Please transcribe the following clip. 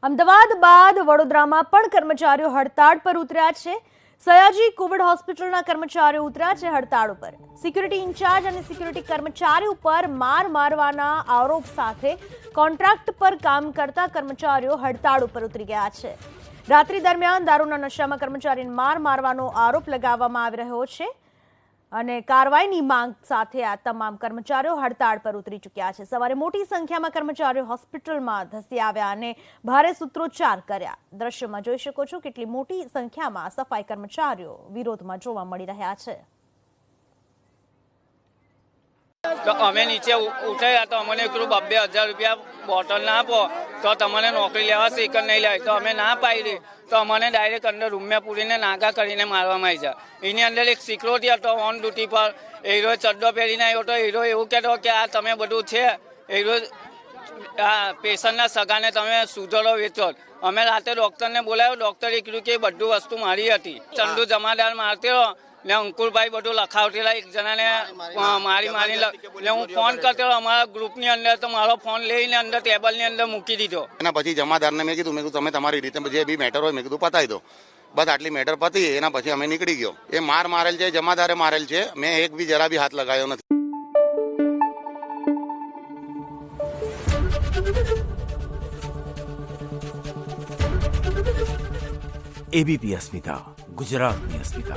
અમદાવાદ બાદ વડોદરામાં પણ કર્મચારીઓ હડતાળ પર ઉતર્યા છે। સયાજી કોવિડ હોસ્પિટલના કર્મચારીઓ ઉતર્યા છે હડતાળ ઉપર। સિક્યુરિટી ઇન્ચાર્જ અને સિક્યુરિટી કર્મચારી ઉપર માર મારવાના આરોપ સાથે કોન્ટ્રાક્ટ પર કામ કરતા કર્મચારીઓ હડતાળ ઉપર ઉતરી ગયા છે। રાત્રિ દરમિયાન દારૂના નશામાં કર્મચારીને માર મારવાનો આરોપ લગાવવામાં આવી રહ્યો છે અને કાર્યવાહીની માંગ સાથે આ તમામ કર્મચારીઓ હડતાળ પર ઉતરી ચૂક્યા છે। સવારે મોટી સંખ્યામાં કર્મચારીઓ હોસ્પિટલમાં ધસી આવ્યા અને ભારે સૂત્રોચ્ચાર કર્યા। દ્રશ્યમાં જોઈ શકો છો કેટલી મોટી સંખ્યામાં સફાઈ કર્મચારીઓ વિરોધમાં જોવા મળી રહ્યા છે। તો અમે નીચે ઉતર્યા તો અમને કીધું 2,000 રૂપિયા બોટલ ના આપો તો તમને નોકરી લેવા શીખર નહીં લે તો અમે ના પાડી તો અમને ડાયરેક્ટ અંદર રૂમમાં પૂરીને નાગા કરીને મારવામાં આવી જાય। એની અંદર એક સિક્યોરિટી હતો ઓન ડ્યુટી પર, હીરો ચડ્ડો પહેરીને આવ્યો તો હીરો એવું કહેતો કે આ તમે બધું છે હીરો આ પેશન્ટના સગાને તમે સુધરો વેચો। અમે રાતે ડૉક્ટરને બોલાવ્યો, ડૉક્ટરે કીધું કે બધી વસ્તુ મારી હતી। ચંદુ જમાદાર મારતો ને અંકુરભાઈ બધું લખાવટેલા એક જણાને મારી એટલે હું ફોન કરતો અમારા ગ્રુપની અંદર તો મારો ફોન લઈને અંદર ટેબલની અંદર મૂકી દીધો। એના પછી જમાદારને મેં કીધું તમે તમારી રીતે જે બી મેટર હોય મેં કીધું પતાવી દો। બસ આટલી મેટર પતી એના પછી અમે નીકળી ગયો। એ મારેલ છે, જમાદારે મારેલ છે, મેં એક બી જરા બી હાથ લગાવ્યો નથી। एबीपी अस्मिता, गुजरात में अस्मिता।